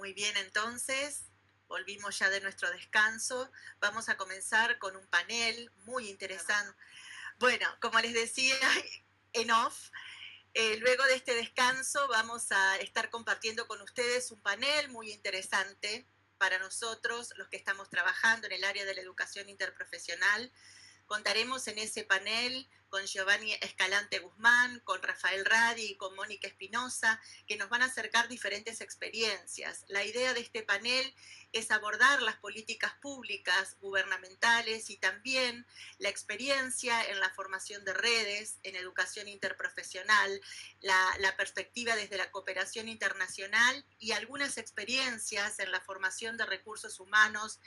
Muy bien, entonces, volvimos ya de nuestro descanso. Vamos a comenzar con un panel muy interesante. Bueno, como les decía en off, luego de este descanso vamos a estar compartiendo con ustedes un panel muy interesante para nosotros, los que estamos trabajando en el área de la educación interprofesional. Contaremos en ese panel con Giovanni Escalante Guzmán, con Rafael Radi y con Mónica Espinosa, que nos van a acercar diferentes experiencias. La idea de este panel es abordar las políticas públicas, gubernamentales y también la experiencia en la formación de redes, en educación interprofesional, la perspectiva desde la cooperación internacional y algunas experiencias en la formación de recursos humanos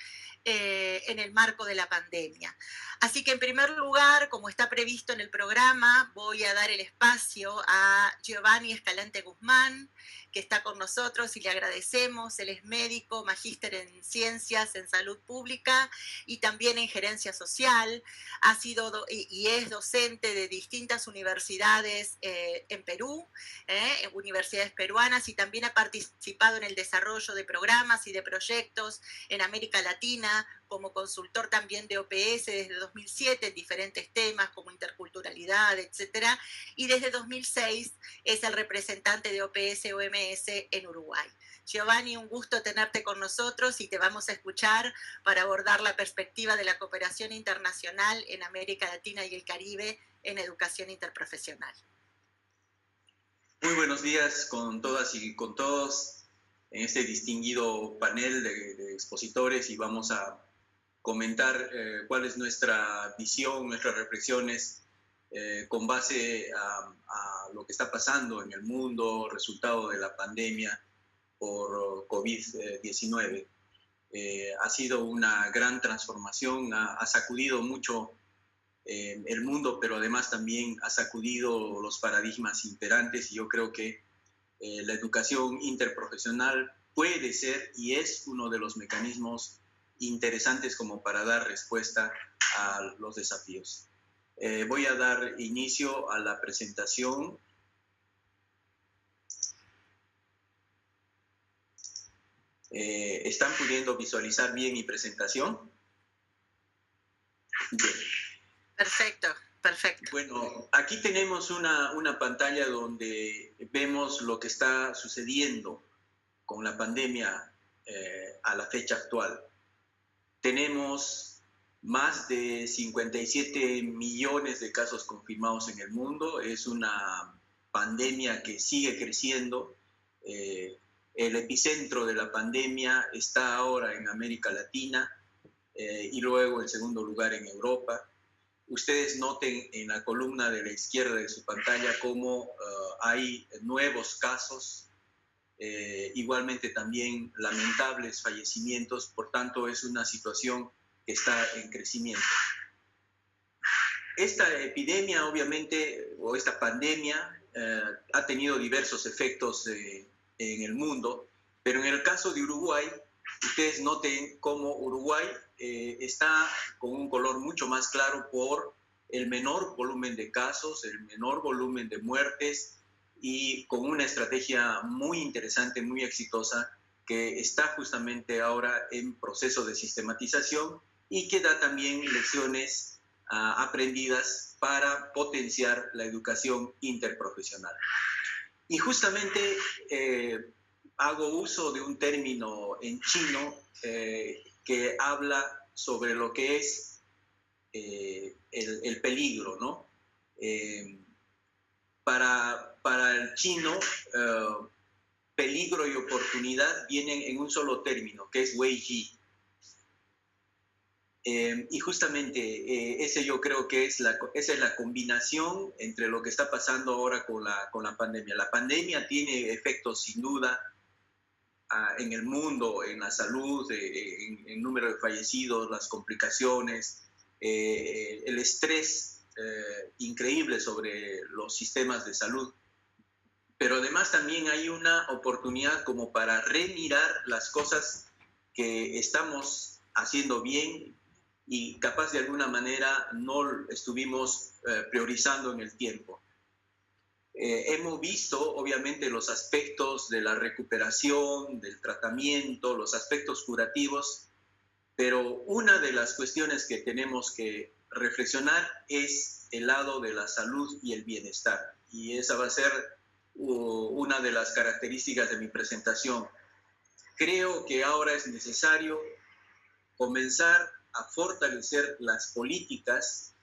en el marco de la pandemia. Así que en primer lugar, como está previsto en el programa, voy a dar el espacio a Giovanni Escalante Guzmán, que está con nosotros y le agradecemos. Él es médico, magíster en ciencias, en salud pública y también en gerencia social. Ha sido y es docente de distintas universidades en Perú, universidades peruanas, y también ha participado en el desarrollo de programas y de proyectos en América Latina, como consultor también de OPS desde 2007 en diferentes temas como interculturalidad, etcétera, y desde 2006 es el representante de OPS-OMS en Uruguay. Giovanni, un gusto tenerte con nosotros y te vamos a escuchar para abordar la perspectiva de la cooperación internacional en América Latina y el Caribe en educación interprofesional. Muy buenos días con todas y con todos en este distinguido panel de expositores, y vamos a comentar cuál es nuestra visión, nuestras reflexiones con base a lo que está pasando en el mundo, resultado de la pandemia por COVID-19. Ha sido una gran transformación, ha sacudido mucho el mundo, pero además también ha sacudido los paradigmas imperantes, y yo creo que la educación interprofesional puede ser y es uno de los mecanismos interesantes como para dar respuesta a los desafíos. Voy a dar inicio a la presentación. ¿Están pudiendo visualizar bien mi presentación? Bien. Perfecto, perfecto. Bueno, aquí tenemos una pantalla donde vemos lo que está sucediendo con la pandemia a la fecha actual. Tenemos más de 57 millones de casos confirmados en el mundo. Es una pandemia que sigue creciendo. El epicentro de la pandemia está ahora en América Latina y luego en segundo lugar en Europa. Ustedes noten en la columna de la izquierda de su pantalla cómo hay nuevos casos, igualmente también lamentables fallecimientos. Por tanto, es una situación que está en crecimiento. Esta epidemia, obviamente, o esta pandemia, ha tenido diversos efectos en el mundo, pero en el caso de Uruguay, ustedes noten cómo Uruguay está con un color mucho más claro por el menor volumen de casos, el menor volumen de muertes, y con una estrategia muy interesante, muy exitosa, que está justamente ahora en proceso de sistematización y que da también lecciones aprendidas para potenciar la educación interprofesional. Y justamente hago uso de un término en chino que habla sobre lo que es el peligro, ¿no? Para el chino, peligro y oportunidad vienen en un solo término, que es Wei-Ji. Y justamente ese yo creo que esa es la combinación entre lo que está pasando ahora con la pandemia. La pandemia tiene efectos sin duda en el mundo, en la salud, en el número de fallecidos, las complicaciones, el estrés increíble sobre los sistemas de salud. Pero además también hay una oportunidad como para remirar las cosas que estamos haciendo bien y capaz de alguna manera no estuvimos priorizando en el tiempo. Hemos visto, obviamente, los aspectos de la recuperación, del tratamiento, los aspectos curativos, pero una de las cuestiones que tenemos que reflexionar es el lado de la salud y el bienestar. Y esa va a ser una de las características de mi presentación. Creo que ahora es necesario comenzar a fortalecer las políticas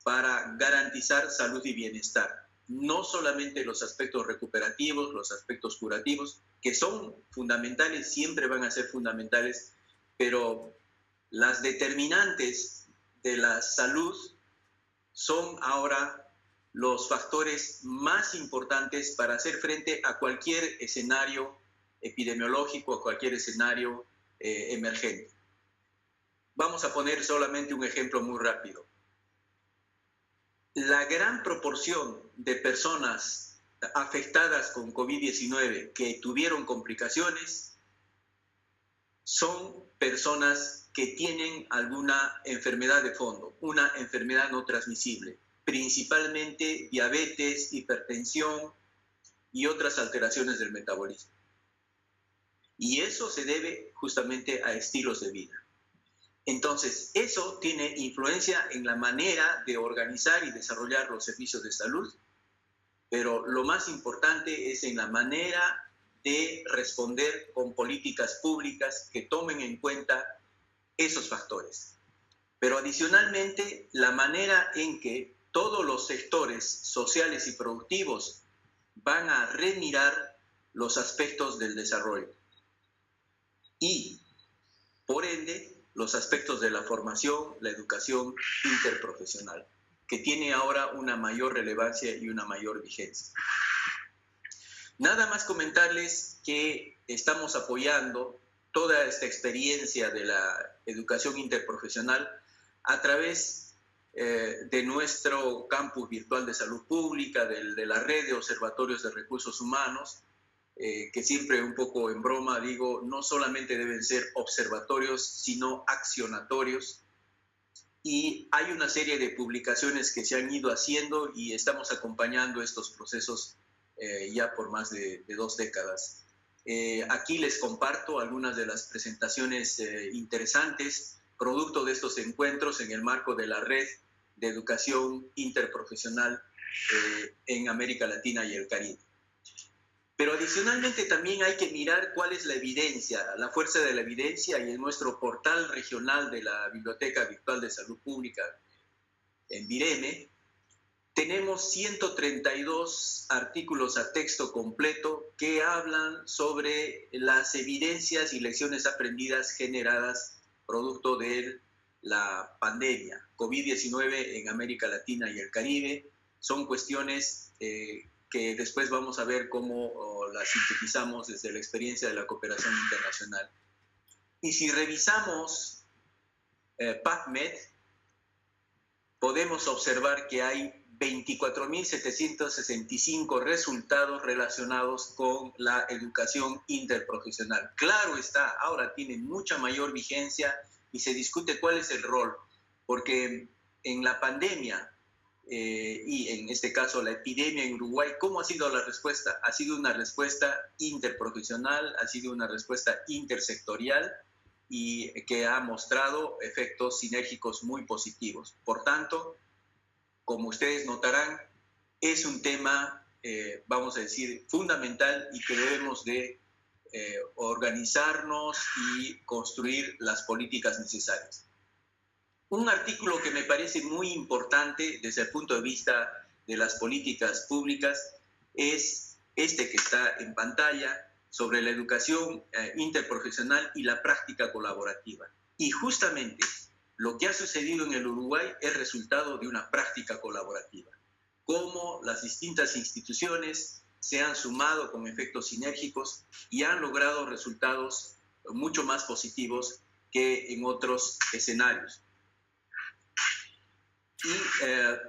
para garantizar salud y bienestar. No solamente los aspectos recuperativos, los aspectos curativos, que son fundamentales, siempre van a ser fundamentales, pero las determinantes de la salud son ahora los factores más importantes para hacer frente a cualquier escenario epidemiológico, a cualquier escenario emergente. Vamos a poner solamente un ejemplo muy rápido. La gran proporción de personas afectadas con COVID-19 que tuvieron complicaciones son personas que tienen alguna enfermedad de fondo, una enfermedad no transmisible, principalmente diabetes, hipertensión y otras alteraciones del metabolismo. Y eso se debe justamente a estilos de vida. Entonces, eso tiene influencia en la manera de organizar y desarrollar los servicios de salud, pero lo más importante es en la manera de responder con políticas públicas que tomen en cuenta esos factores. Pero adicionalmente, la manera en que todos los sectores sociales y productivos van a remirar los aspectos del desarrollo y, por ende, los aspectos de la formación, la educación interprofesional, que tiene ahora una mayor relevancia y una mayor vigencia. Nada más comentarles que estamos apoyando toda esta experiencia de la educación interprofesional a través de nuestro campus virtual de salud pública, de la red de observatorios de recursos humanos, que siempre un poco en broma digo, no solamente deben ser observatorios, sino accionatorios. Y hay una serie de publicaciones que se han ido haciendo y estamos acompañando estos procesos ya por más de 2 décadas. Aquí les comparto algunas de las presentaciones interesantes, producto de estos encuentros en el marco de la red de educación interprofesional en América Latina y el Caribe. Pero adicionalmente también hay que mirar cuál es la evidencia, la fuerza de la evidencia, y en nuestro portal regional de la Biblioteca Virtual de Salud Pública en Vireme, tenemos 132 artículos a texto completo que hablan sobre las evidencias y lecciones aprendidas generadas producto de la pandemia COVID-19 en América Latina y el Caribe. Son cuestiones que después vamos a ver cómo las sintetizamos desde la experiencia de la cooperación internacional. Y si revisamos PubMed, podemos observar que hay 24.765 resultados relacionados con la educación interprofesional. Claro está, ahora tiene mucha mayor vigencia y se discute cuál es el rol, porque en la pandemia y en este caso la epidemia en Uruguay, ¿cómo ha sido la respuesta? Ha sido una respuesta interprofesional, ha sido una respuesta intersectorial y que ha mostrado efectos sinérgicos muy positivos. Por tanto, como ustedes notarán, es un tema, vamos a decir, fundamental y que debemos de organizarnos y construir las políticas necesarias. Un artículo que me parece muy importante desde el punto de vista de las políticas públicas es este que está en pantalla sobre la educación interprofesional y la práctica colaborativa. Y justamente lo que ha sucedido en el Uruguay es resultado de una práctica colaborativa. Cómo las distintas instituciones se han sumado con efectos sinérgicos y han logrado resultados mucho más positivos que en otros escenarios. Y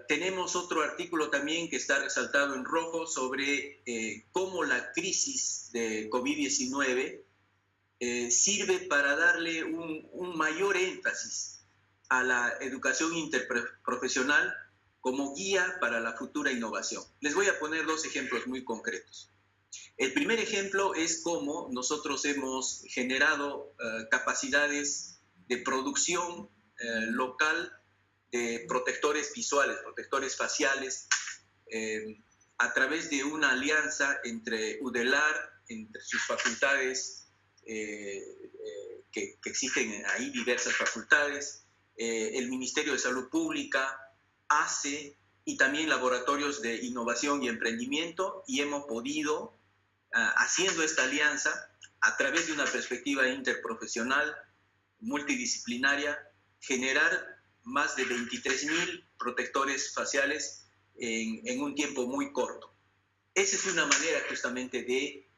tenemos otro artículo también que está resaltado en rojo sobre cómo la crisis de COVID-19 sirve para darle un mayor énfasis a la educación interprofesional como guía para la futura innovación. Les voy a poner dos ejemplos muy concretos. El primer ejemplo es cómo nosotros hemos generado capacidades de producción local de protectores visuales, protectores faciales, a través de una alianza entre UDELAR, entre sus facultades, que existen ahí diversas facultades, el Ministerio de Salud Pública, ACE y también laboratorios de innovación y emprendimiento, y hemos podido, haciendo esta alianza, a través de una perspectiva interprofesional, multidisciplinaria, generar más de 23.000 protectores faciales en un tiempo muy corto. Esa es una manera justamente de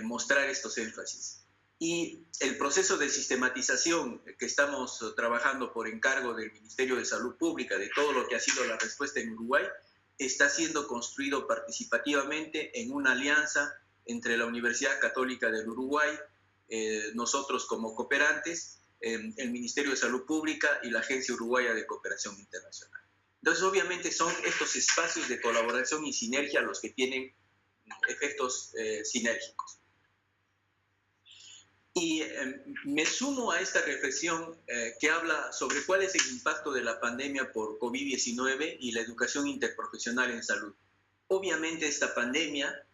mostrar estos énfasis. Y el proceso de sistematización que estamos trabajando por encargo del Ministerio de Salud Pública, de todo lo que ha sido la respuesta en Uruguay, está siendo construido participativamente en una alianza entre la Universidad Católica del Uruguay, nosotros como cooperantes, el Ministerio de Salud Pública y la Agencia Uruguaya de Cooperación Internacional. Entonces, obviamente, son estos espacios de colaboración y sinergia los que tienen efectos sinérgicos. Y me sumo a esta reflexión que habla sobre cuál es el impacto de la pandemia por COVID-19 y la educación interprofesional en salud. Obviamente, esta pandemia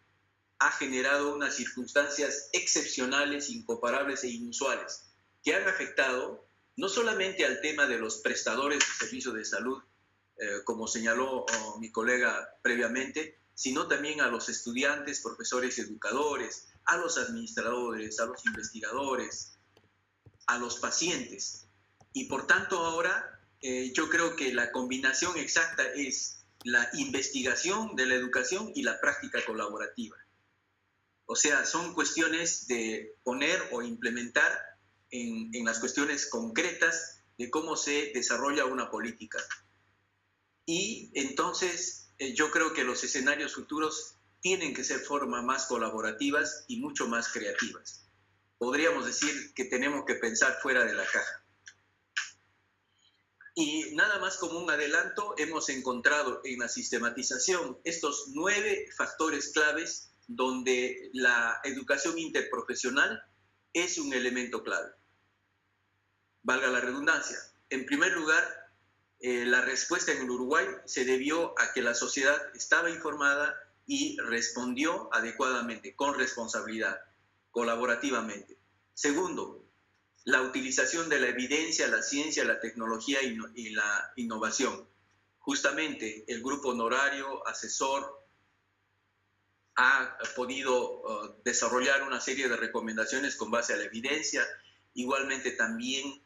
ha generado unas circunstancias excepcionales, incomparables e inusuales, que han afectado no solamente al tema de los prestadores de servicios de salud, como señaló mi colega previamente, sino también a los estudiantes, profesores, educadores, a los administradores, a los investigadores, a los pacientes. Y por tanto ahora yo creo que la combinación exacta es la investigación de la educación y la práctica colaborativa. O sea, son cuestiones de poner o implementar en las cuestiones concretas de cómo se desarrolla una política. Y entonces yo creo que los escenarios futuros tienen que ser formas más colaborativas y mucho más creativas. Podríamos decir que tenemos que pensar fuera de la caja. Y nada más como un adelanto, hemos encontrado en la sistematización estos 9 factores claves donde la educación interprofesional es un elemento clave. Valga la redundancia. En primer lugar, la respuesta en el Uruguay se debió a que la sociedad estaba informada y respondió adecuadamente, con responsabilidad, colaborativamente. Segundo, la utilización de la evidencia, la ciencia, la tecnología y la innovación. Justamente el grupo honorario, asesor, ha podido desarrollar una serie de recomendaciones con base a la evidencia. Igualmente también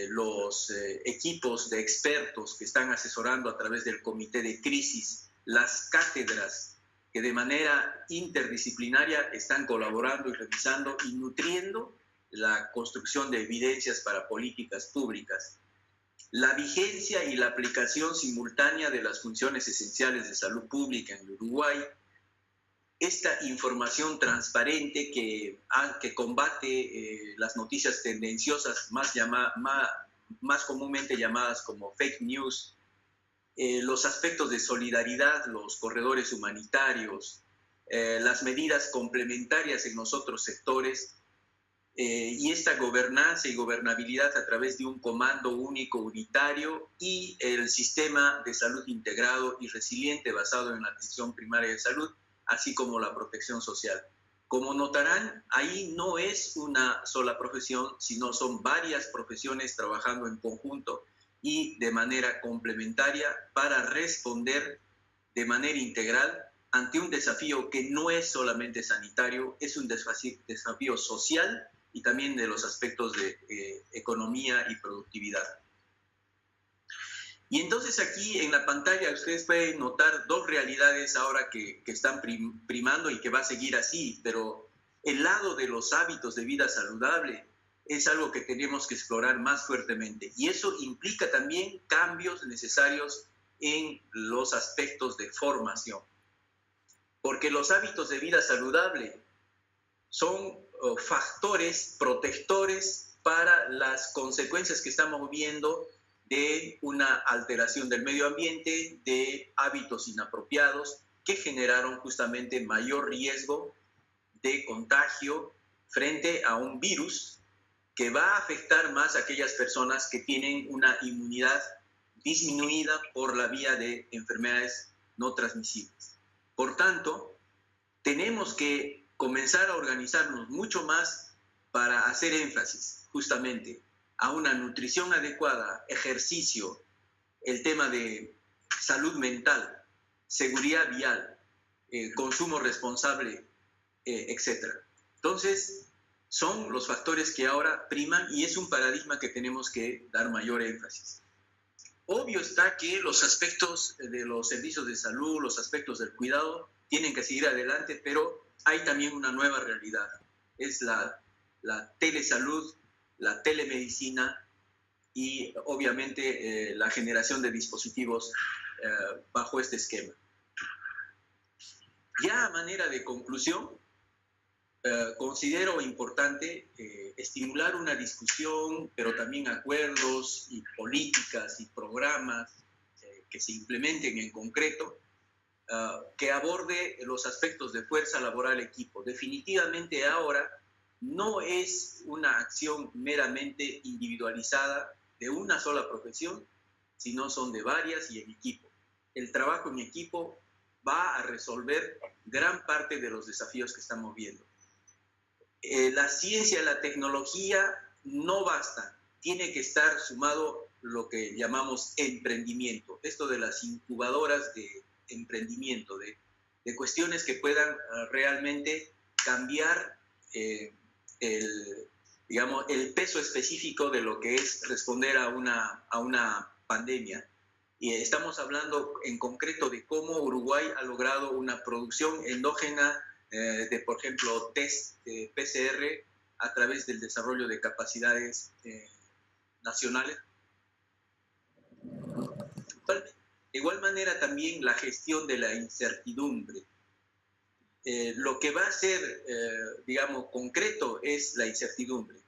los equipos de expertos que están asesorando a través del comité de crisis, las cátedras que de manera interdisciplinaria están colaborando y revisando y nutriendo la construcción de evidencias para políticas públicas. La vigencia y la aplicación simultánea de las funciones esenciales de salud pública en Uruguay, esta información transparente que combate las noticias tendenciosas más comúnmente llamadas como fake news, los aspectos de solidaridad, los corredores humanitarios, las medidas complementarias en los otros sectores, y esta gobernanza y gobernabilidad a través de un comando único unitario y el sistema de salud integrado y resiliente basado en la atención primaria de salud, así como la protección social. Como notarán, ahí no es una sola profesión, sino son varias profesiones trabajando en conjunto y de manera complementaria para responder de manera integral ante un desafío que no es solamente sanitario, es un desafío social y también de los aspectos de economía y productividad. Y entonces aquí en la pantalla ustedes pueden notar dos realidades ahora que están primando y que va a seguir así, pero el lado de los hábitos de vida saludable es algo que tenemos que explorar más fuertemente. Y eso implica también cambios necesarios en los aspectos de formación. Porque los hábitos de vida saludable son factores protectores para las consecuencias que estamos viendo de una alteración del medio ambiente, de hábitos inapropiados que generaron justamente mayor riesgo de contagio frente a un virus que va a afectar más a aquellas personas que tienen una inmunidad disminuida por la vía de enfermedades no transmisibles. Por tanto, tenemos que comenzar a organizarnos mucho más para hacer énfasis justamente a una nutrición adecuada, ejercicio, el tema de salud mental, seguridad vial, consumo responsable, etc. Entonces, son los factores que ahora priman y es un paradigma que tenemos que dar mayor énfasis. Obvio está que los aspectos de los servicios de salud, los aspectos del cuidado, tienen que seguir adelante, pero hay también una nueva realidad. Es la telesalud, la telemedicina y obviamente la generación de dispositivos bajo este esquema. Ya a manera de conclusión, considero importante estimular una discusión, pero también acuerdos y políticas y programas que se implementen en concreto, que aborde los aspectos de fuerza laboral equipo. Definitivamente ahora no es una acción meramente individualizada de una sola profesión, sino son de varias y en equipo. El trabajo en equipo va a resolver gran parte de los desafíos que estamos viendo. La ciencia y la tecnología no basta, tiene que estar sumado lo que llamamos emprendimiento, esto de las incubadoras de emprendimiento, de cuestiones que puedan realmente cambiar el peso específico de lo que es responder a una pandemia. Y estamos hablando en concreto de cómo Uruguay ha logrado una producción endógena de, por ejemplo, test PCR a través del desarrollo de capacidades nacionales. De igual manera también la gestión de la incertidumbre. Lo que va a ser, digamos, concreto es la incertidumbre.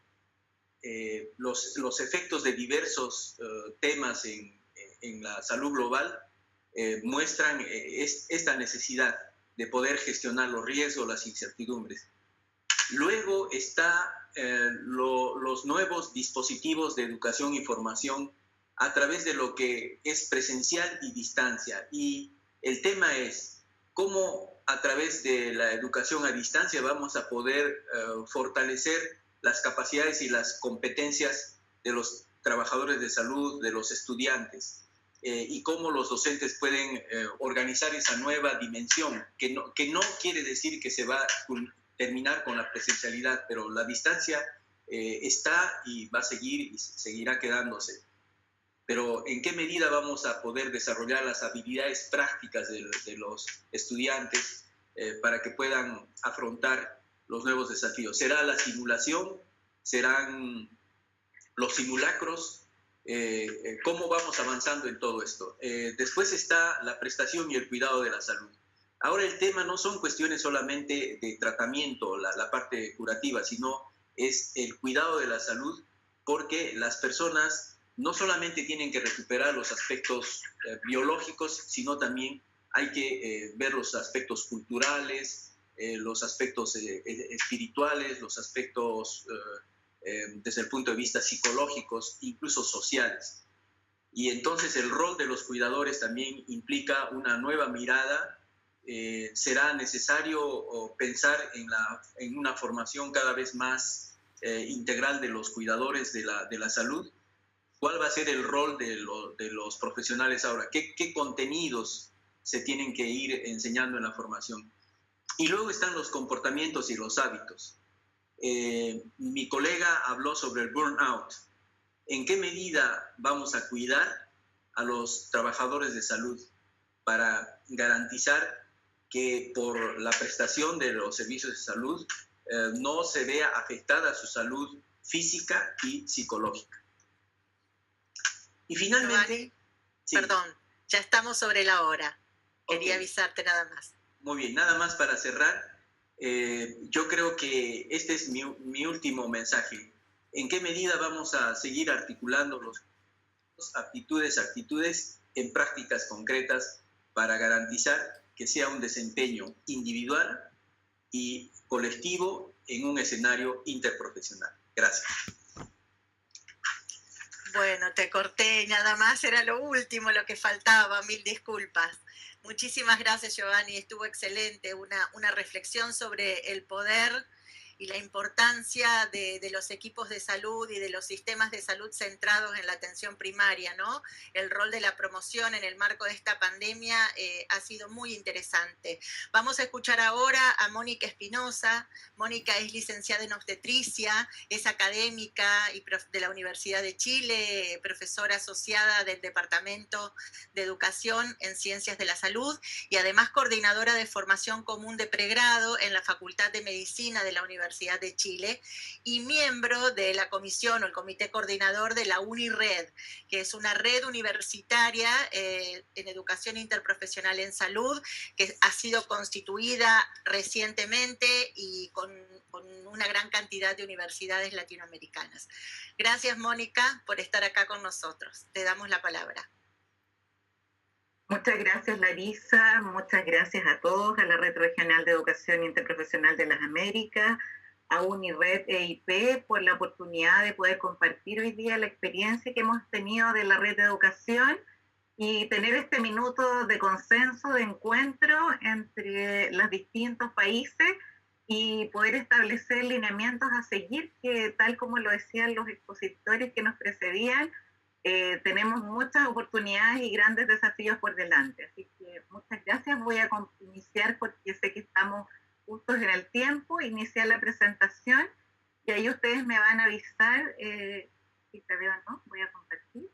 Los efectos de diversos temas en la salud global muestran esta necesidad de poder gestionar los riesgos, las incertidumbres. Luego está los nuevos dispositivos de educación y formación a través de lo que es presencial y distancia. Y el tema es cómo a través de la educación a distancia vamos a poder fortalecer las capacidades y las competencias de los trabajadores de salud, de los estudiantes, y cómo los docentes pueden organizar esa nueva dimensión, que no quiere decir que se va a terminar con la presencialidad, pero la distancia está y va a seguir y seguirá quedándose. Pero ¿en qué medida vamos a poder desarrollar las habilidades prácticas de los estudiantes para que puedan afrontar los nuevos desafíos? ¿Será la simulación? ¿Serán los simulacros? ¿Cómo vamos avanzando en todo esto? Después está la prestación y el cuidado de la salud. Ahora el tema no son cuestiones solamente de tratamiento, la parte curativa, sino es el cuidado de la salud, porque las personas no solamente tienen que recuperar los aspectos biológicos, sino también hay que ver los aspectos culturales, los aspectos espirituales, los aspectos desde el punto de vista psicológicos, incluso sociales. Y entonces el rol de los cuidadores también implica una nueva mirada. Será necesario pensar en una formación cada vez más integral de los cuidadores de la salud. ¿Cuál va a ser el rol de los profesionales ahora? ¿Qué contenidos se tienen que ir enseñando en la formación? Y luego están los comportamientos y los hábitos. Mi colega habló sobre el burnout. ¿En qué medida vamos a cuidar a los trabajadores de salud para garantizar que por la prestación de los servicios de salud no se vea afectada su salud física y psicológica? Y finalmente... Giovanni, sí. Perdón, ya estamos sobre la hora. Quería avisarte nada más. Muy bien, nada más para cerrar. Yo creo que este es mi último mensaje. ¿En qué medida vamos a seguir articulando actitudes en prácticas concretas para garantizar que sea un desempeño individual y colectivo en un escenario interprofesional. Gracias. Bueno, te corté, nada más era lo último, lo que faltaba, mil disculpas. Muchísimas gracias, Giovanni, estuvo excelente, una reflexión sobre el poder y la importancia de los equipos de salud y de los sistemas de salud centrados en la atención primaria, ¿no? El rol de la promoción en el marco de esta pandemia ha sido muy interesante. Vamos a escuchar ahora a Mónica Espinosa. Mónica es licenciada en obstetricia, es académica y de la Universidad de Chile, profesora asociada del Departamento de Educación en Ciencias de la Salud y además coordinadora de formación común de pregrado en la Facultad de Medicina de la Universidad de Chile y miembro de la comisión o el comité coordinador de la UniRed, que es una red universitaria en educación interprofesional en salud que ha sido constituida recientemente y con una gran cantidad de universidades latinoamericanas. Gracias, Mónica, por estar acá con nosotros. Te damos la palabra. Muchas gracias, Larisa. Muchas gracias a todos, a la Red Regional de Educación Interprofesional de las Américas, a UniRed EIP, por la oportunidad de poder compartir hoy día la experiencia que hemos tenido de la red de educación y tener este minuto de consenso, de encuentro entre los distintos países y poder establecer lineamientos a seguir que, tal como lo decían los expositores que nos precedían, tenemos muchas oportunidades y grandes desafíos por delante. Así que muchas gracias. Voy a iniciar porque sé que estamos justos en el tiempo, iniciar la presentación y ahí ustedes me van a avisar si te veo o no. Voy a compartir.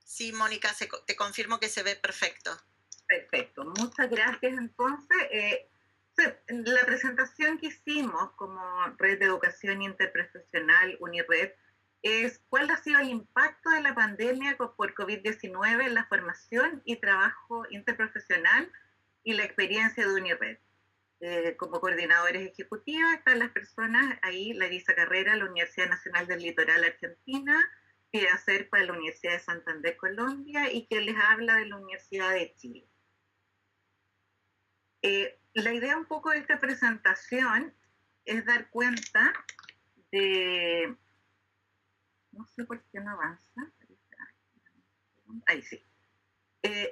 Sí, Mónica, te confirmo que se ve perfecto. Perfecto, muchas gracias. Entonces, la presentación que hicimos como Red de Educación Interprofesional UniRed es cuál ha sido el impacto de la pandemia por COVID-19 en la formación y trabajo interprofesional y la experiencia de UniRed. Como coordinadores ejecutivas están las personas ahí, Larisa Carrera, la Universidad Nacional del Litoral Argentina, Pia Serpa de la Universidad de Santander, Colombia, y que les habla de la Universidad de Chile. La idea un poco de esta presentación es dar cuenta de... No sé por qué no avanza. Ahí sí.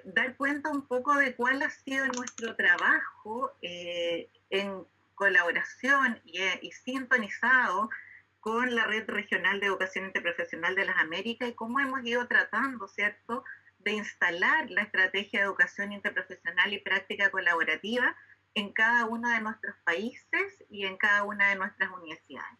Dar cuenta un poco de cuál ha sido nuestro trabajo en colaboración y sintonizado con la Red Regional de Educación Interprofesional de las Américas y cómo hemos ido tratando, ¿cierto?, de instalar la estrategia de educación interprofesional y práctica colaborativa en cada uno de nuestros países y en cada una de nuestras universidades.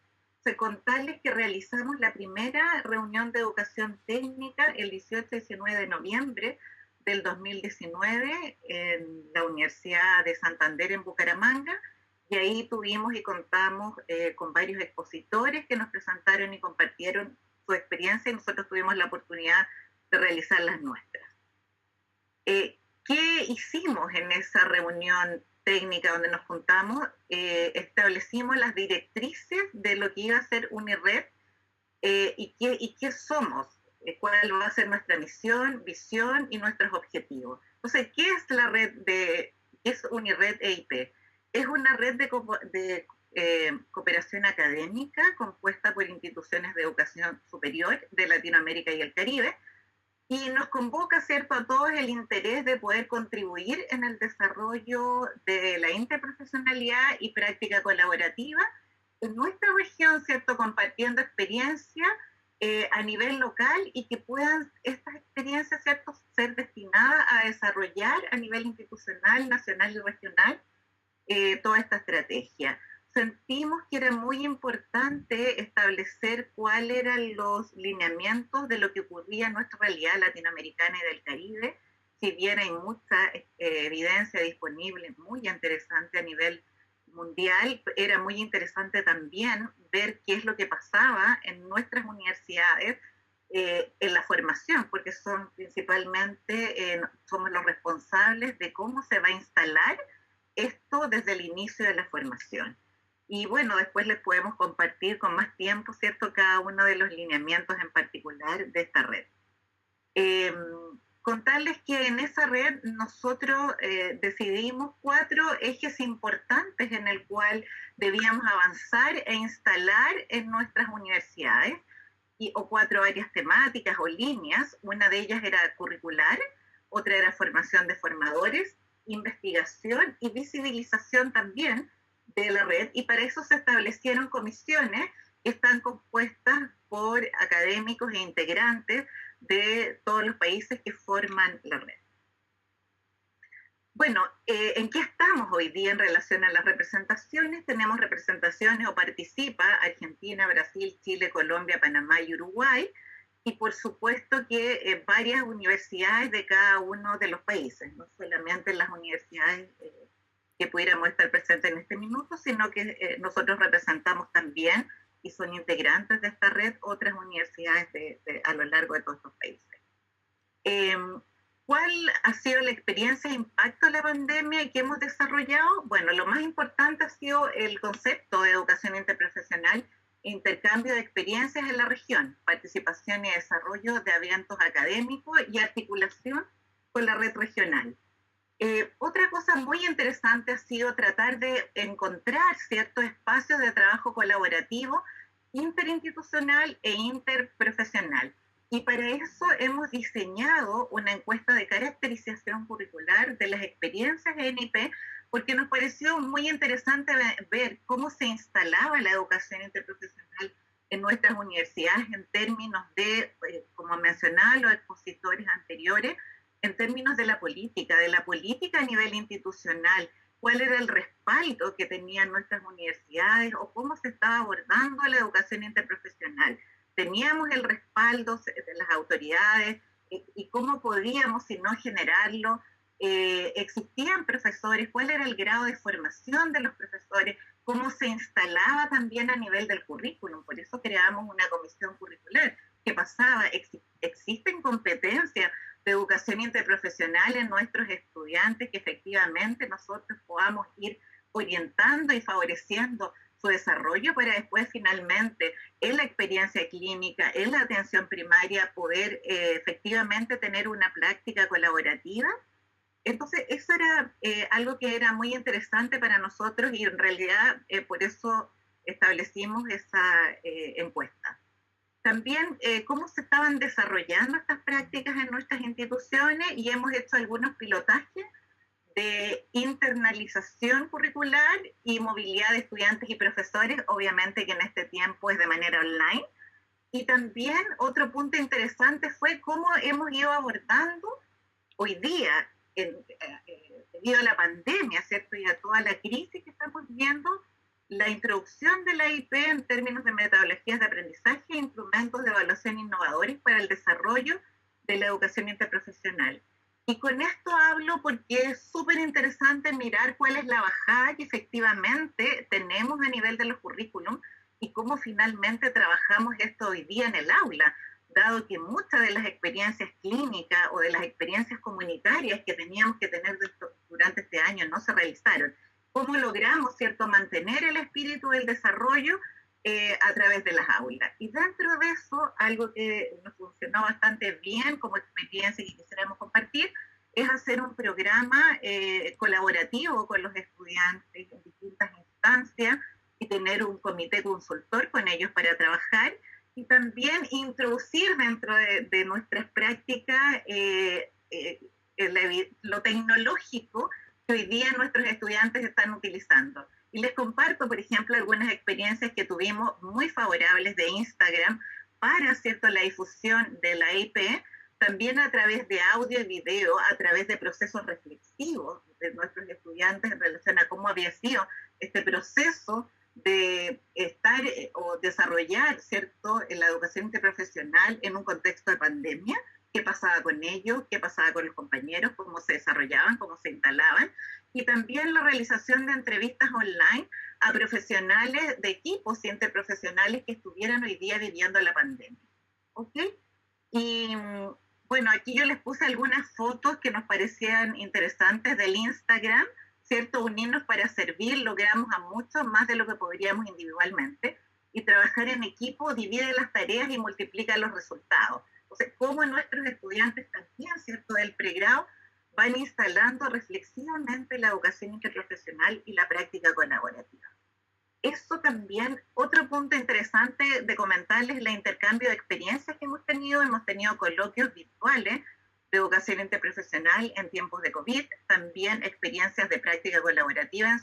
Contarles que realizamos la primera reunión de educación técnica el 18 y 19 de noviembre del 2019 en la Universidad de Santander en Bucaramanga, y ahí tuvimos y contamos con varios expositores que nos presentaron y compartieron su experiencia y nosotros tuvimos la oportunidad de realizar las nuestras. ¿Qué hicimos en esa reunión técnica donde nos juntamos? Establecimos las directrices de lo que iba a ser UniRed y qué somos, cuál va a ser nuestra misión, visión y nuestros objetivos. Entonces, ¿qué es la red qué es UniRed EIP? Es una red de cooperación académica compuesta por instituciones de educación superior de Latinoamérica y el Caribe, y nos convoca, ¿cierto?, a todos el interés de poder contribuir en el desarrollo de la interprofesionalidad y práctica colaborativa en nuestra región, ¿cierto?, compartiendo experiencias a nivel local y que puedan estas experiencias, ¿cierto?, ser destinadas a desarrollar a nivel institucional, nacional y regional toda esta estrategia. Sentimos que era muy importante establecer cuáles eran los lineamientos de lo que ocurría en nuestra realidad latinoamericana y del Caribe, si bien hay mucha evidencia disponible, muy interesante a nivel mundial, era muy interesante también ver qué es lo que pasaba en nuestras universidades en la formación, porque son principalmente, somos los responsables de cómo se va a instalar esto desde el inicio de la formación. Y bueno, después les podemos compartir con más tiempo, ¿cierto?, cada uno de los lineamientos en particular de esta red. Eh, Contarles que en esa red nosotros decidimos 4 ejes importantes en el cual debíamos avanzar e instalar en nuestras universidades, o 4 áreas temáticas o líneas. Una de ellas era curricular, otra era formación de formadores, investigación y visibilización también de la red, y para eso se establecieron comisiones que están compuestas por académicos e integrantes de todos los países que forman la red. Bueno, ¿en qué estamos hoy día en relación a las representaciones? Tenemos representaciones o participa Argentina, Brasil, Chile, Colombia, Panamá y Uruguay, y por supuesto que varias universidades de cada uno de los países, no solamente las universidades que pudiéramos estar presentes en este minuto, sino que nosotros representamos también, y son integrantes de esta red, otras universidades a lo largo de todos estos países. ¿Cuál ha sido la experiencia e impacto de la pandemia que hemos desarrollado? Bueno, lo más importante ha sido el concepto de educación interprofesional, intercambio de experiencias en la región, participación y desarrollo de eventos académicos y articulación con la red regional. Otra cosa muy interesante ha sido tratar de encontrar ciertos espacios de trabajo colaborativo, interinstitucional e interprofesional. Y para eso hemos diseñado una encuesta de caracterización curricular de las experiencias en IP, porque nos pareció muy interesante ver cómo se instalaba la educación interprofesional en nuestras universidades en términos de, como mencionaban los expositores anteriores, en términos de la política a nivel institucional, cuál era el respaldo que tenían nuestras universidades o cómo se estaba abordando la educación interprofesional. Teníamos el respaldo de las autoridades y cómo podíamos, si no generarlo. Existían profesores, cuál era el grado de formación de los profesores, cómo se instalaba también a nivel del currículum. Por eso creamos una comisión curricular que pasaba, existen competencias de educación interprofesional en nuestros estudiantes que efectivamente nosotros podamos ir orientando y favoreciendo su desarrollo para después finalmente en la experiencia clínica, en la atención primaria, poder efectivamente tener una práctica colaborativa. Entonces eso era algo que era muy interesante para nosotros y en realidad por eso establecimos esa encuesta. También cómo se estaban desarrollando estas prácticas en nuestras instituciones, y hemos hecho algunos pilotajes de internalización curricular y movilidad de estudiantes y profesores, obviamente que en este tiempo es de manera online. Y también otro punto interesante fue cómo hemos ido abordando hoy día, debido a la pandemia, ¿cierto?, y a toda la crisis que estamos viendo, la introducción de la IP en términos de metodologías de aprendizaje e instrumentos de evaluación innovadores para el desarrollo de la educación interprofesional. Y con esto hablo porque es súper interesante mirar cuál es la bajada que efectivamente tenemos a nivel de los currículum y cómo finalmente trabajamos esto hoy día en el aula, dado que muchas de las experiencias clínicas o de las experiencias comunitarias que teníamos que tener durante este año no se realizaron. ¿Cómo logramos, cierto, mantener el espíritu del desarrollo a través de las aulas? Y dentro de eso, algo que nos funcionó bastante bien como experiencia y que quisiéramos compartir, es hacer un programa colaborativo con los estudiantes en distintas instancias y tener un comité consultor con ellos para trabajar, y también introducir dentro de nuestras prácticas lo tecnológico que hoy día nuestros estudiantes están utilizando. Y les comparto, por ejemplo, algunas experiencias que tuvimos muy favorables de Instagram para, ¿cierto?, la difusión de la IP, también a través de audio y video, a través de procesos reflexivos de nuestros estudiantes en relación a cómo había sido este proceso de estar o desarrollar, ¿cierto?, en la educación interprofesional en un contexto de pandemia. ¿Qué pasaba con ellos? ¿Qué pasaba con los compañeros? ¿Cómo se desarrollaban? ¿Cómo se instalaban? Y también la realización de entrevistas online a profesionales de equipos interprofesionales que estuvieran hoy día viviendo la pandemia. ¿Ok? Y bueno, aquí yo les puse algunas fotos que nos parecían interesantes del Instagram, ¿cierto? Unirnos para servir, logramos a muchos más de lo que podríamos individualmente, y trabajar en equipo divide las tareas y multiplica los resultados. Entonces, cómo nuestros estudiantes también, ¿cierto?, del pregrado, van instalando reflexivamente la educación interprofesional y la práctica colaborativa. Eso también, otro punto interesante de comentarles, el intercambio de experiencias que hemos tenido coloquios virtuales de educación interprofesional en tiempos de COVID, también experiencias de práctica colaborativa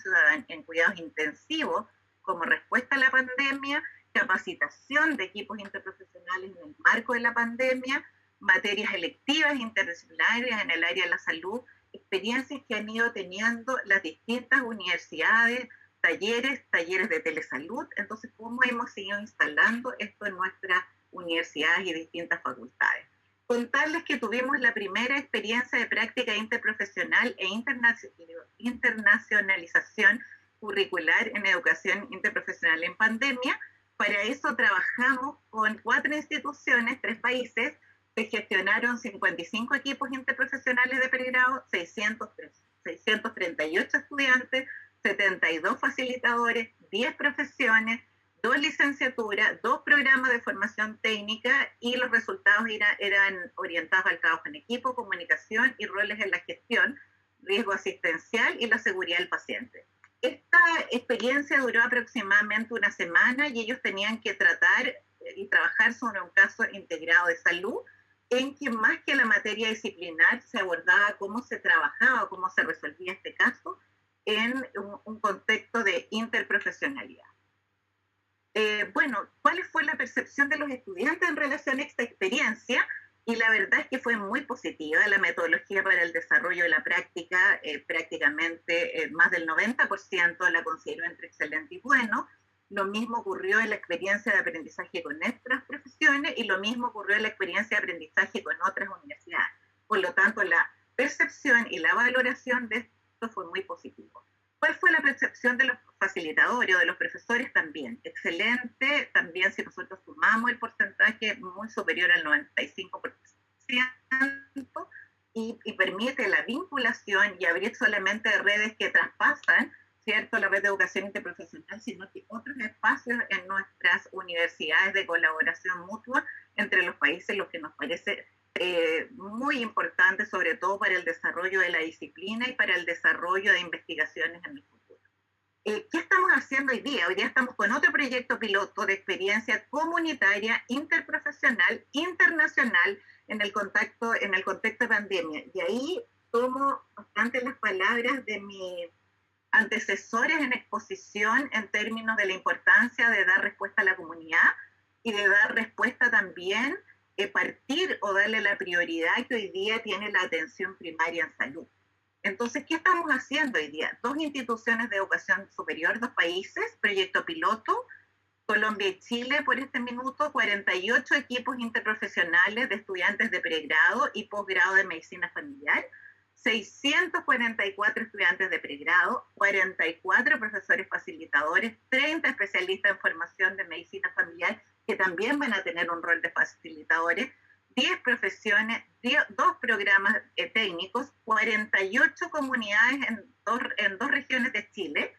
en cuidados intensivos como respuesta a la pandemia, capacitación de equipos interprofesionales en el marco de la pandemia, materias electivas interdisciplinarias en el área de la salud, experiencias que han ido teniendo las distintas universidades, talleres de telesalud. Entonces, ¿cómo hemos ido instalando esto en nuestras universidades y distintas facultades? Contarles que tuvimos la primera experiencia de práctica interprofesional e internacionalización curricular en educación interprofesional en pandemia. Para eso trabajamos con 4 instituciones, 3 países. Se gestionaron 55 equipos interprofesionales de pregrado, 638 estudiantes, 72 facilitadores, 10 profesiones, 2 licenciaturas, 2 programas de formación técnica, y los resultados eran orientados al trabajo en equipo, comunicación y roles en la gestión, riesgo asistencial y la seguridad del paciente. Esta experiencia duró aproximadamente una semana y ellos tenían que tratar y trabajar sobre un caso integrado de salud, en que más que la materia disciplinar se abordaba cómo se trabajaba, cómo se resolvía este caso en un contexto de interprofesionalidad. Bueno, ¿cuál fue la percepción de los estudiantes en relación a esta experiencia? Y la verdad es que fue muy positiva. La metodología para el desarrollo de la práctica, prácticamente más del 90% la consideró entre excelente y bueno. Lo mismo ocurrió en la experiencia de aprendizaje con nuestras profesiones y lo mismo ocurrió en la experiencia de aprendizaje con otras universidades. Por lo tanto, la percepción y la valoración de esto fue muy positivo. ¿Cuál fue la percepción de los facilitadores o de los profesores? También excelente. También, si nosotros sumamos el porcentaje muy superior al 95%, y permite la vinculación y abrir solamente redes que traspasan, ¿cierto?, la red de educación interprofesional, sino que otros espacios en nuestras universidades de colaboración mutua entre los países, lo que nos parece muy importante, sobre todo para el desarrollo de la disciplina y para el desarrollo de investigaciones en el futuro. ¿Qué estamos haciendo hoy día? Hoy día estamos con otro proyecto piloto de experiencia comunitaria, interprofesional, internacional, en el contexto de pandemia. Y ahí tomo bastante las palabras de mis antecesores en exposición en términos de la importancia de dar respuesta a la comunidad y de dar respuesta también, partir o darle la prioridad que hoy día tiene la atención primaria en salud. Entonces, ¿qué estamos haciendo hoy día? 2 instituciones de educación superior, 2 países, proyecto piloto, Colombia y Chile por este minuto, 48 equipos interprofesionales de estudiantes de pregrado y posgrado de medicina familiar, 644 estudiantes de pregrado, 44 profesores facilitadores, 30 especialistas en formación de medicina familiar que también van a tener un rol de facilitadores, 10 profesiones, 2 programas técnicos, 48 comunidades en dos regiones de Chile,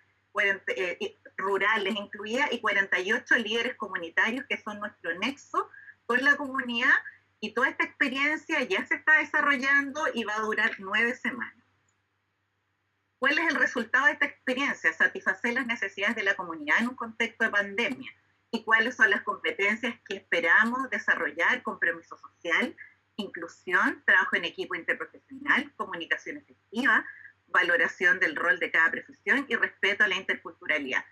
rurales incluidas, y 48 líderes comunitarios que son nuestro nexo con la comunidad. Y toda esta experiencia ya se está desarrollando y va a durar 9 semanas. ¿Cuál es el resultado de esta experiencia? Satisfacer las necesidades de la comunidad en un contexto de pandemia. ¿Y cuáles son las competencias que esperamos desarrollar? Compromiso social, inclusión, trabajo en equipo interprofesional, comunicación efectiva, valoración del rol de cada profesión y respeto a la interculturalidad.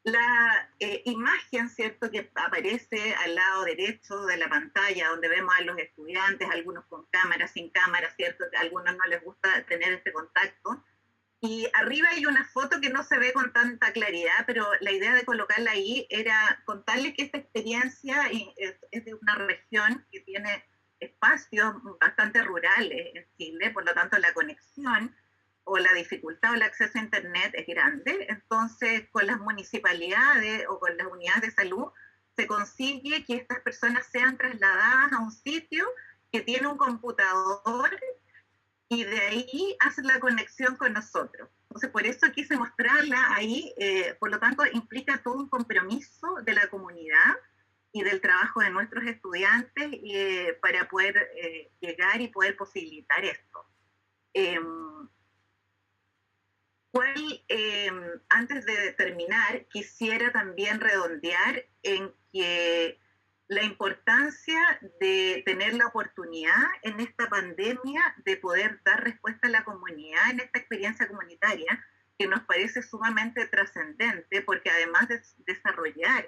La imagen, ¿cierto?, que aparece al lado derecho de la pantalla, donde vemos a los estudiantes, algunos con cámara, sin cámara, ¿cierto?, que a algunos no les gusta tener este contacto. Y arriba hay una foto que no se ve con tanta claridad, pero la idea de colocarla ahí era contarles que esta experiencia es de una región que tiene espacios bastante rurales en Chile, por lo tanto la conexión o la dificultad o el acceso a internet es grande. Entonces, con las municipalidades o con las unidades de salud se consigue que estas personas sean trasladadas a un sitio que tiene un computador y de ahí hacen la conexión con nosotros. Entonces, por eso quise mostrarla ahí. Por lo tanto, implica todo un compromiso de la comunidad y del trabajo de nuestros estudiantes para poder llegar y poder posibilitar esto. Antes de terminar, quisiera también redondear en que la importancia de tener la oportunidad en esta pandemia de poder dar respuesta a la comunidad en esta experiencia comunitaria, que nos parece sumamente trascendente, porque además de desarrollar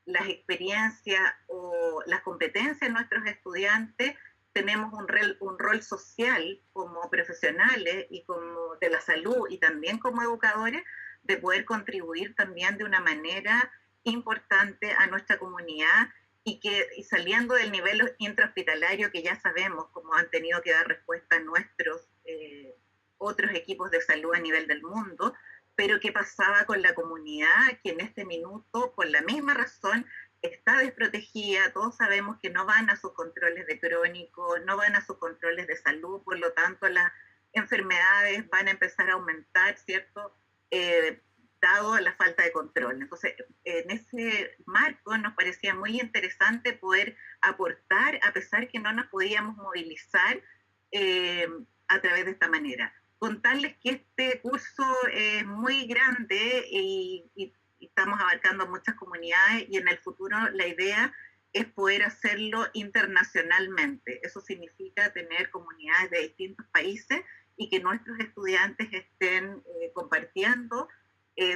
las experiencias o las competencias de nuestros estudiantes, tenemos un rol social como profesionales y como de la salud y también como educadores, de poder contribuir también de una manera importante a nuestra comunidad y saliendo del nivel intrahospitalario que ya sabemos cómo han tenido que dar respuesta a nuestros otros equipos de salud a nivel del mundo, pero qué pasaba con la comunidad que en este minuto, por la misma razón, está desprotegida. Todos sabemos que no van a sus controles de crónico, no van a sus controles de salud, por lo tanto las enfermedades van a empezar a aumentar, ¿cierto? Dado la falta de control. Entonces, en ese marco nos parecía muy interesante poder aportar, a pesar que no nos podíamos movilizar a través de esta manera. Contarles que este curso es muy grande y estamos abarcando muchas comunidades y en el futuro la idea es poder hacerlo internacionalmente. Eso significa tener comunidades de distintos países y que nuestros estudiantes estén compartiendo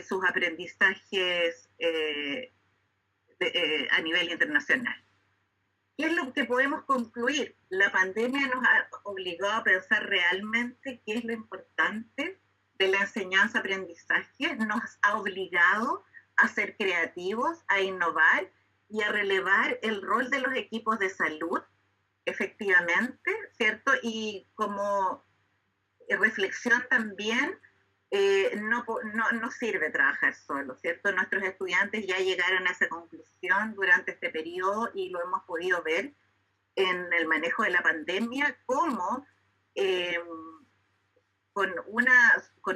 sus aprendizajes a nivel internacional. ¿Qué es lo que podemos concluir? La pandemia nos ha obligado a pensar realmente qué es lo importante de la enseñanza-aprendizaje, nos ha obligado a ser creativos, a innovar y a relevar el rol de los equipos de salud, efectivamente, ¿cierto? Y como reflexión también, no sirve trabajar solo, ¿cierto? Nuestros estudiantes ya llegaron a esa conclusión durante este periodo y lo hemos podido ver en el manejo de la pandemia, cómo con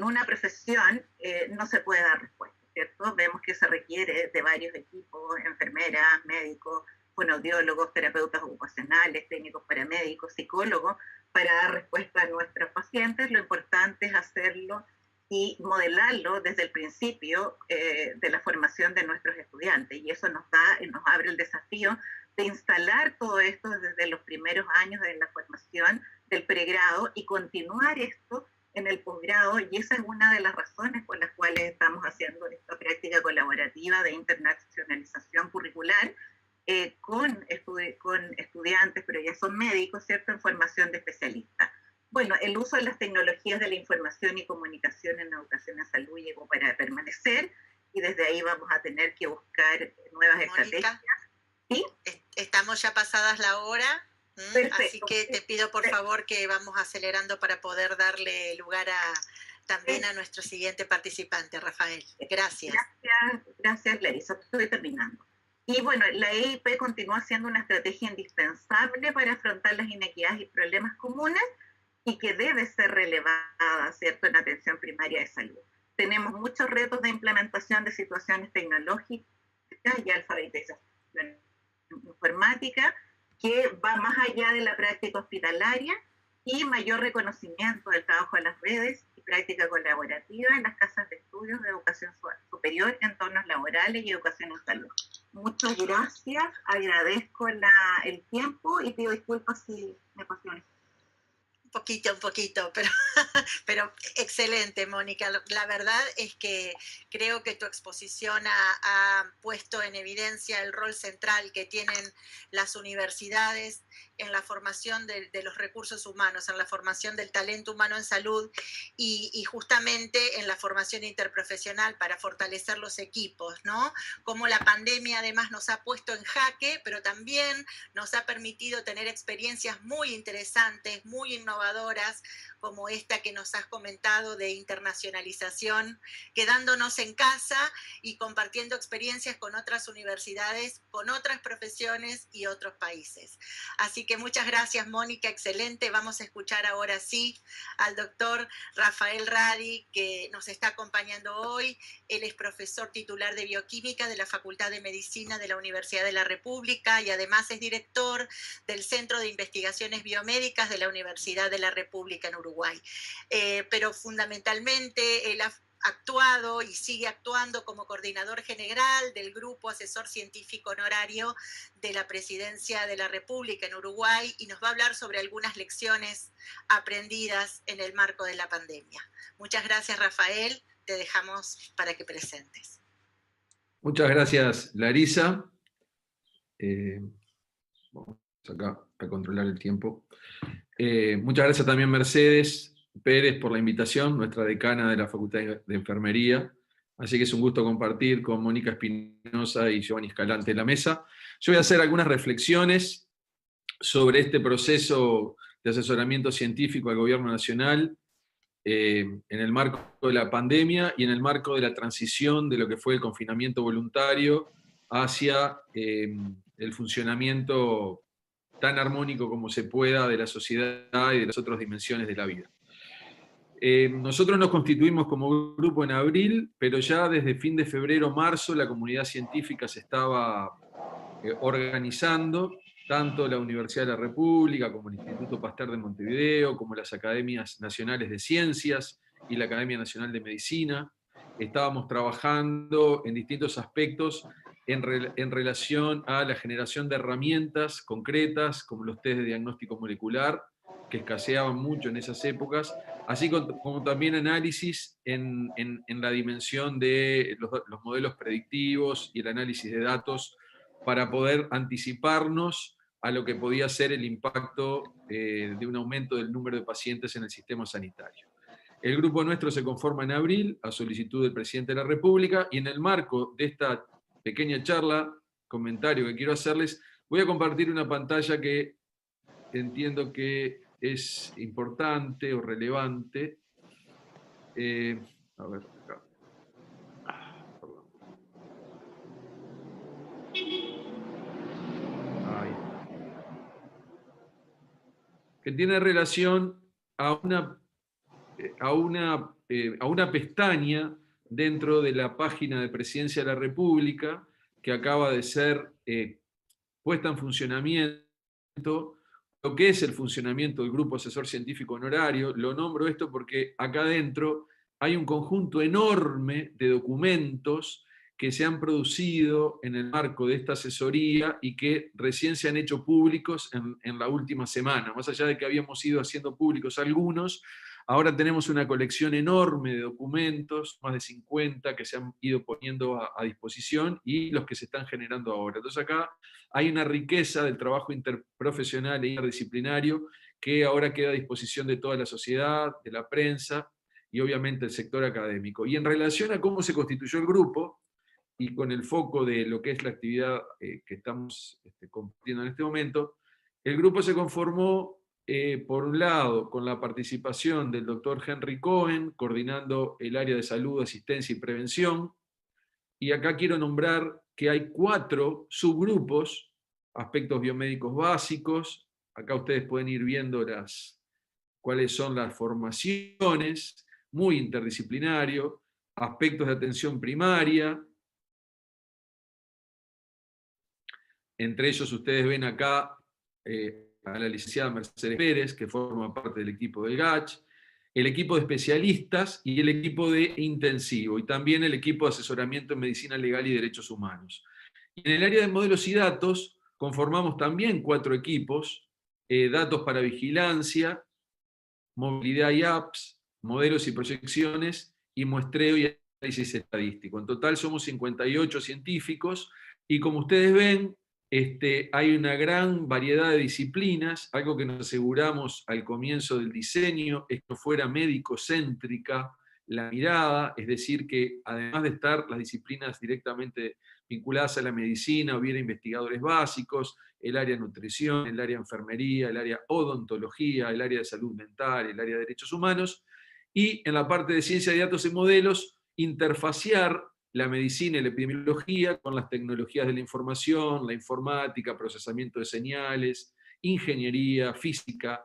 una profesión no se puede dar respuesta, ¿cierto? Vemos que se requiere de varios equipos, enfermeras, médicos, fonoaudiólogos, terapeutas ocupacionales, técnicos paramédicos, psicólogos, para dar respuesta a nuestros pacientes. Lo importante es hacerlo y modelarlo desde el principio de la formación de nuestros estudiantes. Y eso nos abre el desafío de instalar todo esto desde los primeros años de la formación del pregrado y continuar esto en el posgrado. Y esa es una de las razones por las cuales estamos haciendo esta práctica colaborativa de internacionalización curricular con estudiantes, pero ya son médicos, ¿cierto?, en formación de especialistas. Bueno, el uso de las tecnologías de la información y comunicación en la educación en salud llegó para permanecer y desde ahí vamos a tener que buscar nuevas estrategias. ¿Sí? Estamos ya pasadas la hora, así que te pido por favor que vamos acelerando para poder darle lugar también a nuestro siguiente participante, Rafael. Gracias. Gracias, Larisa. Estoy terminando. Y bueno, la EIP continúa siendo una estrategia indispensable para afrontar las inequidades y problemas comunes y que debe ser relevada, ¿cierto?, en atención primaria de salud. Tenemos muchos retos de implementación de situaciones tecnológicas y alfabetización informática que va más allá de la práctica hospitalaria y mayor reconocimiento del trabajo de las redes y práctica colaborativa en las casas de estudios de educación superior, entornos laborales y educación en salud. Muchas gracias, agradezco el tiempo y pido disculpas si me apasioné. Un poquito, pero excelente, Mónica. La verdad es que creo que tu exposición ha puesto en evidencia el rol central que tienen las universidades en la formación de los recursos humanos, en la formación del talento humano en salud y justamente en la formación interprofesional para fortalecer los equipos, ¿no? Como la pandemia además nos ha puesto en jaque, pero también nos ha permitido tener experiencias muy interesantes, muy innovadoras, innovadoras como esta que nos has comentado de internacionalización, quedándonos en casa y compartiendo experiencias con otras universidades, con otras profesiones y otros países. Así que muchas gracias, Mónica, excelente. Vamos a escuchar ahora sí al doctor Rafael Radi, que nos está acompañando hoy. Él es profesor titular de Bioquímica de la Facultad de Medicina de la Universidad de la República y además es director del Centro de Investigaciones Biomédicas de la Universidad de la República en Uruguay. Pero fundamentalmente él ha actuado y sigue actuando como coordinador general del Grupo Asesor Científico Honorario de la Presidencia de la República en Uruguay y nos va a hablar sobre algunas lecciones aprendidas en el marco de la pandemia. Muchas gracias, Rafael. Te dejamos para que presentes. Muchas gracias, Larisa. Vamos acá a controlar el tiempo. Muchas gracias también, Mercedes Pérez, por la invitación, nuestra decana de la Facultad de Enfermería. Así que es un gusto compartir con Mónica Espinosa y Giovanni Escalante en la mesa. Yo voy a hacer algunas reflexiones sobre este proceso de asesoramiento científico al Gobierno Nacional en el marco de la pandemia y en el marco de la transición de lo que fue el confinamiento voluntario hacia el funcionamiento tan armónico como se pueda de la sociedad y de las otras dimensiones de la vida. Nosotros nos constituimos como grupo en abril, pero ya desde fin de febrero, marzo, la comunidad científica se estaba organizando, tanto la Universidad de la República, como el Instituto Pasteur de Montevideo, como las Academias Nacionales de Ciencias y la Academia Nacional de Medicina. Estábamos trabajando en distintos aspectos en relación a la generación de herramientas concretas, como los test de diagnóstico molecular, que escaseaban mucho en esas épocas, así como también análisis en la dimensión de los modelos predictivos y el análisis de datos para poder anticiparnos a lo que podía ser el impacto de un aumento del número de pacientes en el sistema sanitario. El grupo nuestro se conforma en abril, a solicitud del presidente de la República, y en el marco de esta pequeña charla, comentario que quiero hacerles, voy a compartir una pantalla que entiendo que es importante o relevante. A ver, acá. Perdón. Ahí. Que tiene relación a una pestaña dentro de la página de Presidencia de la República que acaba de ser puesta en funcionamiento. Lo que es el funcionamiento del Grupo Asesor Científico Honorario, lo nombro esto porque acá adentro hay un conjunto enorme de documentos que se han producido en el marco de esta asesoría y que recién se han hecho públicos en la última semana. Más allá de que habíamos ido haciendo públicos algunos, ahora tenemos una colección enorme de documentos, más de 50 que se han ido poniendo a disposición y los que se están generando ahora. Entonces acá hay una riqueza del trabajo interprofesional e interdisciplinario que ahora queda a disposición de toda la sociedad, de la prensa y obviamente el sector académico. Y en relación a cómo se constituyó el grupo, y con el foco de lo que es la actividad que estamos compartiendo en este momento, el grupo se conformó, por un lado, con la participación del doctor Henry Cohen, coordinando el área de salud, asistencia y prevención, y acá quiero nombrar que hay 4 subgrupos, aspectos biomédicos básicos, acá ustedes pueden ir viendo cuáles son las formaciones, muy interdisciplinario, aspectos de atención primaria. Entre ellos ustedes ven acá a la licenciada Mercedes Pérez, que forma parte del equipo del GACH, el equipo de especialistas y el equipo de intensivo, y también el equipo de asesoramiento en medicina legal y derechos humanos. Y en el área de modelos y datos conformamos también 4 equipos, datos para vigilancia, movilidad y apps, modelos y proyecciones, y muestreo y análisis estadístico. En total somos 58 científicos, y como ustedes ven, hay una gran variedad de disciplinas. Algo que nos aseguramos al comienzo del diseño es que fuera médico-céntrica la mirada, es decir, que además de estar las disciplinas directamente vinculadas a la medicina, hubiera investigadores básicos, el área de nutrición, el área de enfermería, el área de odontología, el área de salud mental, el área de derechos humanos, y en la parte de ciencia de datos y modelos, interfaciar la medicina y la epidemiología con las tecnologías de la información, la informática, procesamiento de señales, ingeniería, física,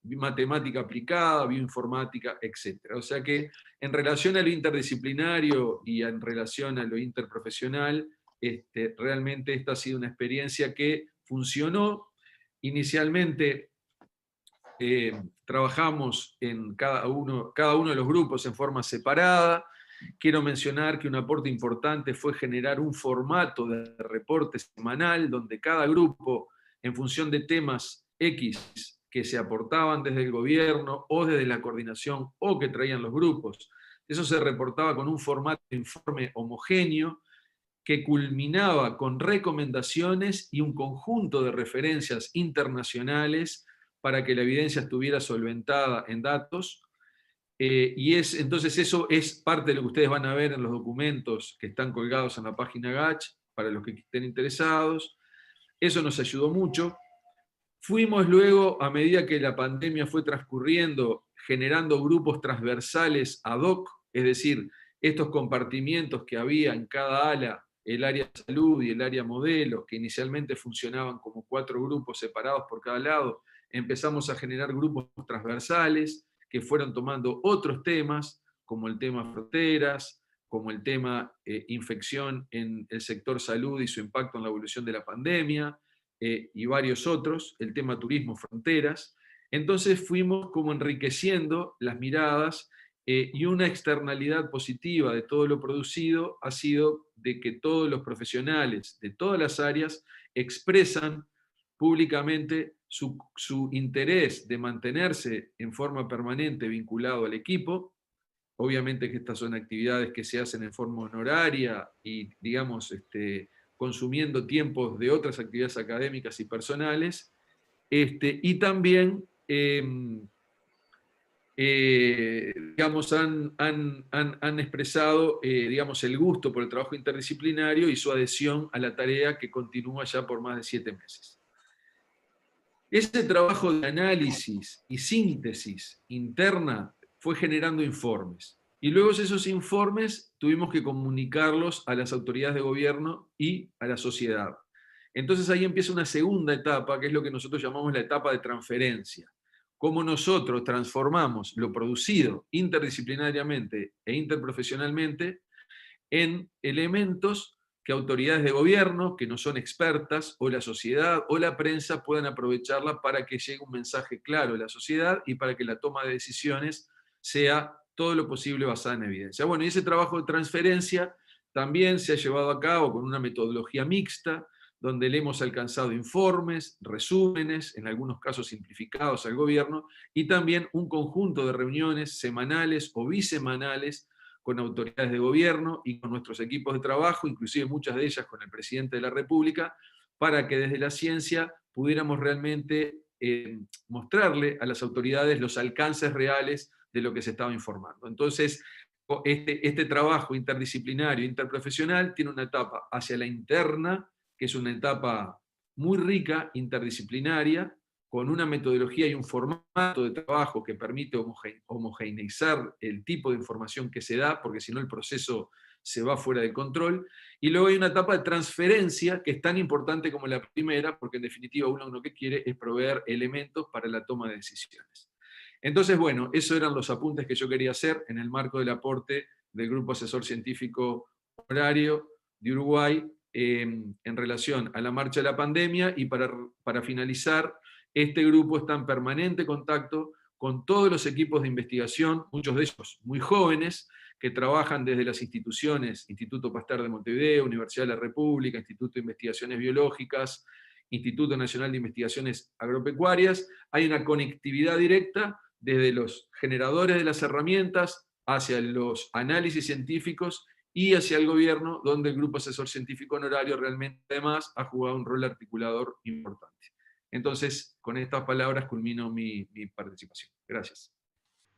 matemática aplicada, bioinformática, etc. O sea que en relación a lo interdisciplinario y en relación a lo interprofesional, realmente esta ha sido una experiencia que funcionó. Inicialmente trabajamos en cada uno de los grupos en forma separada. Quiero mencionar que un aporte importante fue generar un formato de reporte semanal donde cada grupo, en función de temas X que se aportaban desde el gobierno o desde la coordinación o que traían los grupos, eso se reportaba con un formato de informe homogéneo que culminaba con recomendaciones y un conjunto de referencias internacionales para que la evidencia estuviera solventada en datos. Entonces eso es parte de lo que ustedes van a ver en los documentos que están colgados en la página GACH, para los que estén interesados. Eso nos ayudó mucho. Fuimos luego, a medida que la pandemia fue transcurriendo, generando grupos transversales ad hoc, es decir, estos compartimientos que había en cada ala, el área de salud y el área modelo, que inicialmente funcionaban como 4 grupos separados por cada lado, empezamos a generar grupos transversales que fueron tomando otros temas, como el tema fronteras, como el tema infección en el sector salud y su impacto en la evolución de la pandemia, y varios otros, el tema turismo, fronteras. Entonces fuimos como enriqueciendo las miradas, y una externalidad positiva de todo lo producido ha sido de que todos los profesionales de todas las áreas expresan públicamente su interés de mantenerse en forma permanente vinculado al equipo. Obviamente que estas son actividades que se hacen en forma honoraria y, digamos, consumiendo tiempos de otras actividades académicas y personales, y también digamos, han expresado digamos, el gusto por el trabajo interdisciplinario y su adhesión a la tarea que continúa ya por más de 7 meses. Ese trabajo de análisis y síntesis interna fue generando informes. Y luego esos informes tuvimos que comunicarlos a las autoridades de gobierno y a la sociedad. Entonces ahí empieza una segunda etapa, que es lo que nosotros llamamos la etapa de transferencia. Cómo nosotros transformamos lo producido interdisciplinariamente e interprofesionalmente en elementos que autoridades de gobierno, que no son expertas, o la sociedad o la prensa puedan aprovecharla para que llegue un mensaje claro a la sociedad y para que la toma de decisiones sea todo lo posible basada en evidencia. Bueno, y ese trabajo de transferencia también se ha llevado a cabo con una metodología mixta, donde le hemos alcanzado informes, resúmenes, en algunos casos simplificados al gobierno, y también un conjunto de reuniones semanales o bisemanales con autoridades de gobierno y con nuestros equipos de trabajo, inclusive muchas de ellas con el presidente de la República, para que desde la ciencia pudiéramos realmente mostrarle a las autoridades los alcances reales de lo que se estaba informando. Entonces, este trabajo interdisciplinario, interprofesional, tiene una etapa hacia la interna, que es una etapa muy rica, interdisciplinaria, con una metodología y un formato de trabajo que permite homogeneizar el tipo de información que se da, porque si no el proceso se va fuera de control. Y luego hay una etapa de transferencia que es tan importante como la primera, porque en definitiva uno lo que quiere es proveer elementos para la toma de decisiones. Entonces, bueno, esos eran los apuntes que yo quería hacer en el marco del aporte del Grupo Asesor Científico Honorario de Uruguay en relación a la marcha de la pandemia. Y para finalizar, este grupo está en permanente contacto con todos los equipos de investigación, muchos de ellos muy jóvenes, que trabajan desde las instituciones, Instituto Pasteur de Montevideo, Universidad de la República, Instituto de Investigaciones Biológicas, Instituto Nacional de Investigaciones Agropecuarias. Hay una conectividad directa desde los generadores de las herramientas hacia los análisis científicos y hacia el gobierno, donde el Grupo Asesor Científico Honorario realmente además ha jugado un rol articulador importante. Entonces, con estas palabras culmino mi participación. Gracias.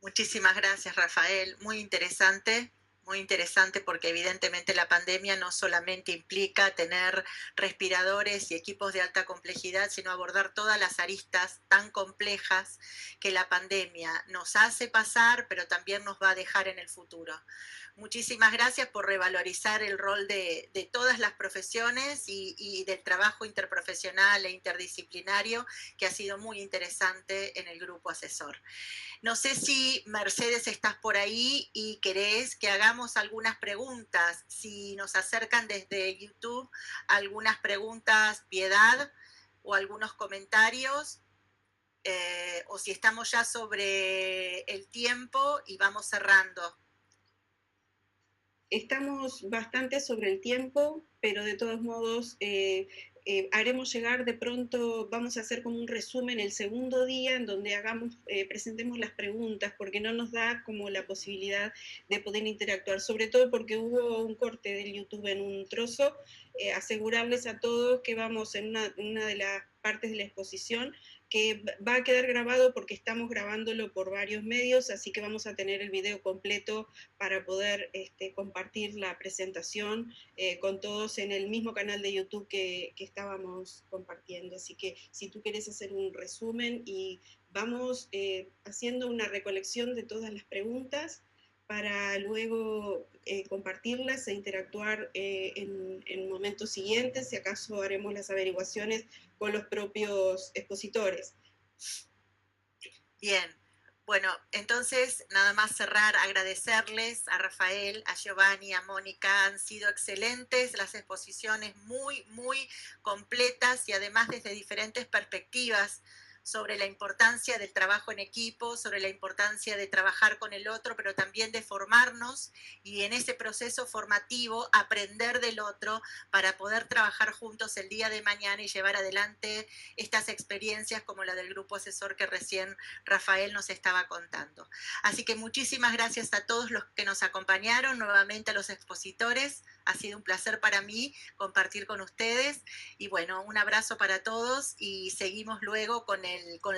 Muchísimas gracias, Rafael. Muy interesante muy interesante porque evidentemente la pandemia no solamente implica tener respiradores y equipos de alta complejidad, sino abordar todas las aristas tan complejas que la pandemia nos hace pasar, pero también nos va a dejar en el futuro. Muchísimas gracias por revalorizar el rol de todas las profesiones y del trabajo interprofesional e interdisciplinario, que ha sido muy interesante en el grupo asesor. No sé si, Mercedes, estás por ahí y querés que hagamos algunas preguntas. Si nos acercan desde YouTube algunas preguntas, Piedad, o algunos comentarios, o si estamos ya sobre el tiempo y vamos cerrando. Estamos bastante sobre el tiempo, pero de todos modos haremos llegar de pronto, vamos a hacer como un resumen el segundo día en donde presentemos las preguntas, porque no nos da como la posibilidad de poder interactuar, sobre todo porque hubo un corte del YouTube en un trozo. Asegurarles a todos que vamos en una de las partes de la exposición que va a quedar grabado porque estamos grabándolo por varios medios, así que vamos a tener el video completo para poder compartir la presentación con todos en el mismo canal de YouTube que estábamos compartiendo. Así que si tú quieres hacer un resumen y vamos haciendo una recolección de todas las preguntas para luego compartirlas e interactuar en momentos siguientes, si acaso haremos las averiguaciones con los propios expositores. Bien, bueno, entonces nada más cerrar, agradecerles a Rafael, a Giovanni, a Mónica, han sido excelentes las exposiciones, muy, muy completas y además desde diferentes perspectivas sobre la importancia del trabajo en equipo, sobre la importancia de trabajar con el otro, pero también de formarnos y en ese proceso formativo aprender del otro para poder trabajar juntos el día de mañana y llevar adelante estas experiencias como la del grupo asesor que recién Rafael nos estaba contando. Así que muchísimas gracias a todos los que nos acompañaron, nuevamente a los expositores. Ha sido un placer para mí compartir con ustedes y bueno, un abrazo para todos y seguimos luego con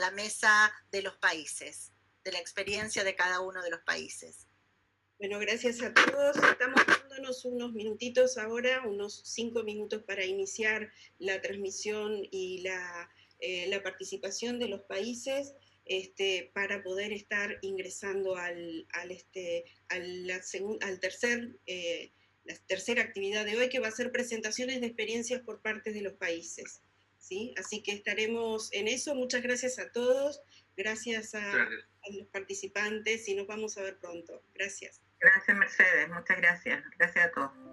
la mesa de los países, de la experiencia de cada uno de los países. Bueno, gracias a todos. Estamos dándonos unos minutitos ahora, unos 5 minutos para iniciar la transmisión y la participación de los países para poder estar ingresando a la tercera actividad de hoy, que va a ser presentaciones de experiencias por parte de los países. ¿Sí? Así que estaremos en eso. Muchas gracias a todos, gracias a los participantes y nos vamos a ver pronto. Gracias. Gracias, Mercedes. Muchas gracias. Gracias a todos.